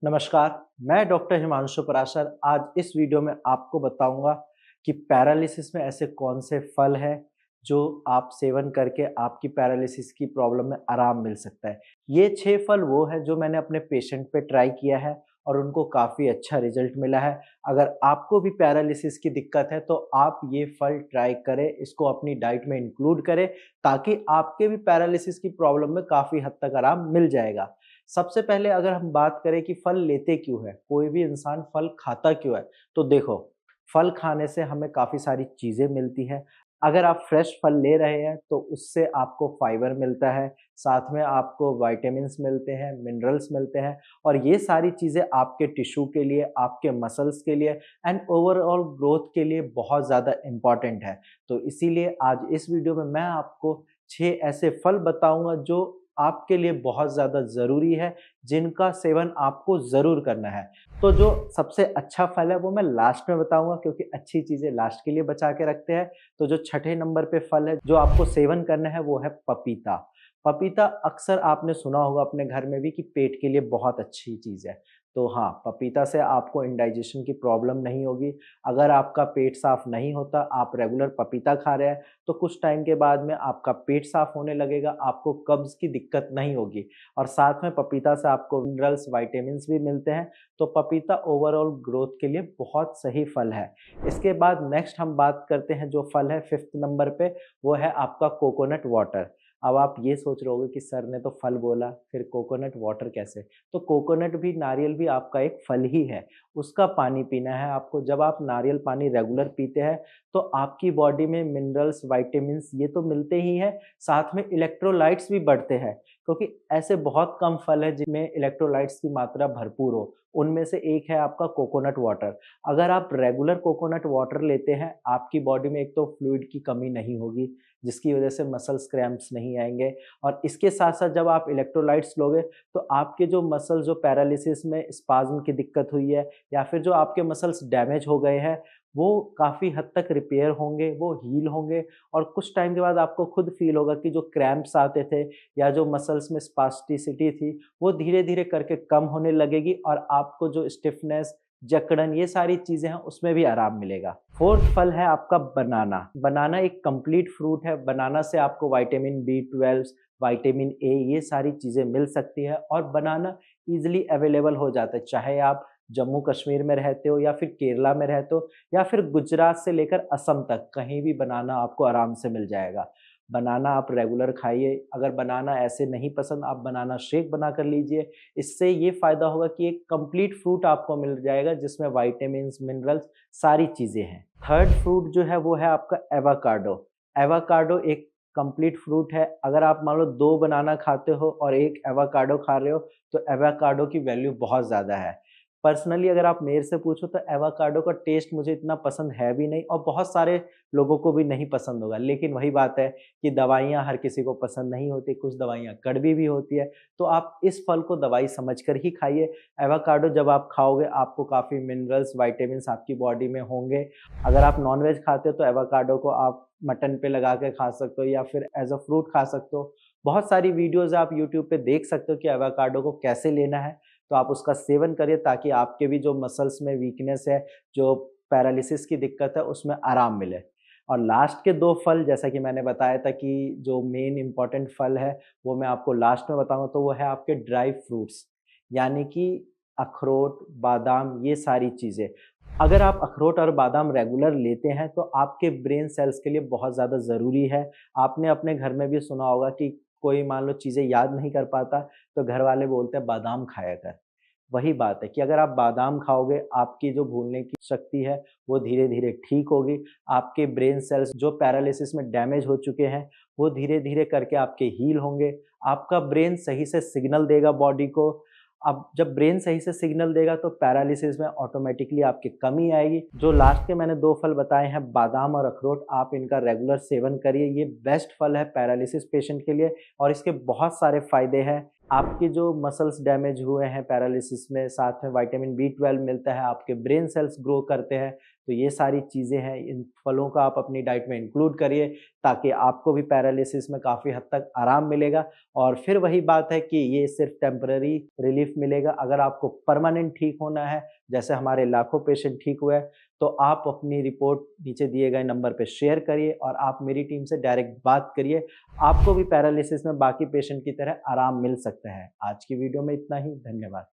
नमस्कार, मैं डॉक्टर हिमांशु पराशर आज इस वीडियो में आपको बताऊंगा कि पैरालिसिस में ऐसे कौन से फल हैं जो आप सेवन करके आपकी पैरालिसिस की प्रॉब्लम में आराम मिल सकता है। ये 6 फल वो हैं जो मैंने अपने पेशेंट पे ट्राई किया है और उनको काफ़ी अच्छा रिजल्ट मिला है। अगर आपको भी पैरालिसिस की दिक्कत है तो आप ये फल ट्राई करें, इसको अपनी डाइट में इंक्लूड करें ताकि आपके भी पैरालिसिस की प्रॉब्लम में काफ़ी हद तक आराम मिल जाएगा। सबसे पहले अगर हम बात करें कि फल लेते क्यों है, कोई भी इंसान फल खाता क्यों है, तो देखो फल खाने से हमें काफ़ी सारी चीज़ें मिलती हैं। अगर आप फ्रेश फल ले रहे हैं तो उससे आपको फाइबर मिलता है, साथ में आपको विटामिन्स मिलते हैं, मिनरल्स मिलते हैं और ये सारी चीज़ें आपके टिश्यू के लिए, आपके मसल्स के लिए एंड ओवरऑल ग्रोथ के लिए बहुत ज़्यादा इम्पोर्टेंट है। तो इसीलिए आज इस वीडियो में मैं आपको 6 ऐसे फल बताऊँगा जो आपके लिए बहुत ज़्यादा ज़रूरी है, जिनका सेवन आपको ज़रूर करना है। तो जो सबसे अच्छा फल है वो मैं लास्ट में बताऊँगा क्योंकि अच्छी चीज़ें लास्ट के लिए बचा के रखते हैं। तो जो छठे नंबर पे फल है जो आपको सेवन करना है वो है पपीता। पपीता अक्सर आपने सुना होगा अपने घर में भी कि पेट के लिए बहुत अच्छी चीज़ है। तो हाँ, पपीता से आपको इंडाइजेशन की प्रॉब्लम नहीं होगी। अगर आपका पेट साफ़ नहीं होता, आप रेगुलर पपीता खा रहे हैं तो कुछ टाइम के बाद में आपका पेट साफ होने लगेगा, आपको कब्ज़ की दिक्कत नहीं होगी और साथ में पपीता से आपको मिनरल्स, विटामिन्स भी मिलते हैं, तो पपीता ओवरऑल ग्रोथ के लिए बहुत सही फल है। इसके बाद नेक्स्ट हम बात करते हैं जो फल है 5th नंबर पे, वो है आपका कोकोनट वाटर। अब आप ये सोच रहे होंगे कि सर ने तो फल बोला, फिर कोकोनट वाटर कैसे? तो कोकोनट भी, नारियल भी आपका एक फल ही है, उसका पानी पीना है आपको। जब आप नारियल पानी रेगुलर पीते हैं तो आपकी बॉडी में मिनरल्स, विटामिन्स ये तो मिलते ही हैं, साथ में इलेक्ट्रोलाइट्स भी बढ़ते हैं क्योंकि ऐसे बहुत कम फल हैं जिनमें इलेक्ट्रोलाइट्स की मात्रा भरपूर हो। उनमें से एक है आपका कोकोनट वाटर। अगर आप रेगुलर कोकोनट वाटर लेते हैं, आपकी बॉडी में एक तो फ्लूइड की कमी नहीं होगी, जिसकी वजह से मसल्स क्रैम्प्स नहीं आएँगे और इसके साथ-साथ जब आप इलेक्ट्रोलाइट्स लोगे, तो आपके जो मसल्स जो पैरालिसिस में स्पाज़्म की दिक्कत हुई है या फिर जो आपके मसल्स डैमेज हो गए हैं, वो काफ़ी हद तक रिपेयर होंगे, वो हील होंगे और कुछ टाइम के बाद आपको खुद फ़ील होगा कि जो क्रैम्प्स आते थे या जो मसल्स में स्पास्टिसिटी थी, वो धीरे-धीरे करके कम होने लगेगी और आपको जो स्टिफ़नेस, जकड़न ये सारी चीज़ें हैं, उसमें भी आराम मिलेगा। 4th फल है आपका बनाना। बनाना एक कंप्लीट फ्रूट है, बनाना से आपको विटामिन बी12, विटामिन ए ये सारी चीज़ें मिल सकती है और बनाना ईज़िली अवेलेबल हो जाता है, चाहे आप जम्मू कश्मीर में रहते हो या फिर केरला में रहते हो या फिर गुजरात से लेकर असम तक कहीं भी बनाना आपको आराम से मिल जाएगा। बनाना आप रेगुलर खाइए, अगर बनाना ऐसे नहीं पसंद आप बनाना शेक बना कर लीजिए। इससे ये फ़ायदा होगा कि एक कंप्लीट फ्रूट आपको मिल जाएगा जिसमें विटामिन्स, मिनरल्स सारी चीज़ें हैं। 3rd फ्रूट जो है वो है आपका एवोकाडो। एवोकाडो एक कंप्लीट फ्रूट है, अगर आप मान लो 2 बनाना खाते हो और 1 एवोकाडो खा रहे हो, तो एवोकाडो की वैल्यू बहुत ज़्यादा है। पर्सनली अगर आप मेरे से पूछो तो एवोकाडो का टेस्ट मुझे इतना पसंद है भी नहीं और बहुत सारे लोगों को भी नहीं पसंद होगा। लेकिन वही बात है कि दवाइयाँ हर किसी को पसंद नहीं होती, कुछ दवाइयाँ कड़वी भी होती है, तो आप इस फल को दवाई समझकर ही खाइए। एवोकाडो जब आप खाओगे आपको काफ़ी मिनरल्स, विटामिन्स आपकी बॉडी में होंगे। अगर आप नॉन-वेज खाते हो तो एवोकाडो को आप मटन पे लगा के खा सकते हो या फिर एज़ अ फ्रूट खा सकते हो। बहुत सारी वीडियोज़ आप यूट्यूब पे देख सकते हो कि एवोकाडो को कैसे लेना है, तो आप उसका सेवन करिए ताकि आपके भी जो मसल्स में वीकनेस है, जो पैरालिसिस की दिक्कत है, उसमें आराम मिले। और लास्ट के 2 फल जैसा कि मैंने बताया था कि जो मेन इम्पोर्टेंट फल है, वो मैं आपको लास्ट में बताऊँगा तो वो है आपके ड्राई फ्रूट्स, यानी कि अखरोट, बादाम ये सारी चीज़ें। अगर आप अखरोट और बादाम रेगुलर लेते हैं तो आपके ब्रेन सेल्स के लिए बहुत ज़्यादा ज़रूरी है। आपने अपने घर में भी सुना होगा कि कोई मान लो चीज़ें याद नहीं कर पाता, तो घर वाले बोलते हैं बादाम खाया कर। वही बात है कि अगर आप बादाम खाओगे, आपकी जो भूलने की शक्ति है, वो धीरे-धीरे ठीक होगी। आपके ब्रेन सेल्स जो पैरालिसिस में डैमेज हो चुके हैं, वो धीरे-धीरे करके आपके हील होंगे। आपका ब्रेन सही से सिग्नल देगा बॉडी को। अब जब ब्रेन सही से सिग्नल देगा तो पैरालिसिस में ऑटोमैटिकली आपकी कमी आएगी। जो लास्ट के मैंने 2 फल बताए हैं बादाम और अखरोट, आप इनका रेगुलर सेवन करिए। ये बेस्ट फल है पैरालिसिस पेशेंट के लिए और इसके बहुत सारे फ़ायदे हैं। आपके जो मसल्स डैमेज हुए हैं पैरालिसिस में, साथ में विटामिन बी12 मिलता है, आपके ब्रेन सेल्स ग्रो करते हैं, तो ये सारी चीज़ें हैं, इन फलों का आप अपनी डाइट में इंक्लूड करिए ताकि आपको भी पैरालिसिस में काफ़ी हद तक आराम मिलेगा। और फिर वही बात है कि ये सिर्फ टेम्पररी रिलीफ मिलेगा। अगर आपको परमानेंट ठीक होना है, जैसे हमारे लाखों पेशेंट ठीक हुए हैं, तो आप अपनी रिपोर्ट नीचे दिए गए नंबर पे शेयर करिए और आप मेरी टीम से डायरेक्ट बात करिए। आपको भी पैरालिसिस में बाकी पेशेंट की तरह आराम मिल सकता है। आज की वीडियो में इतना ही, धन्यवाद।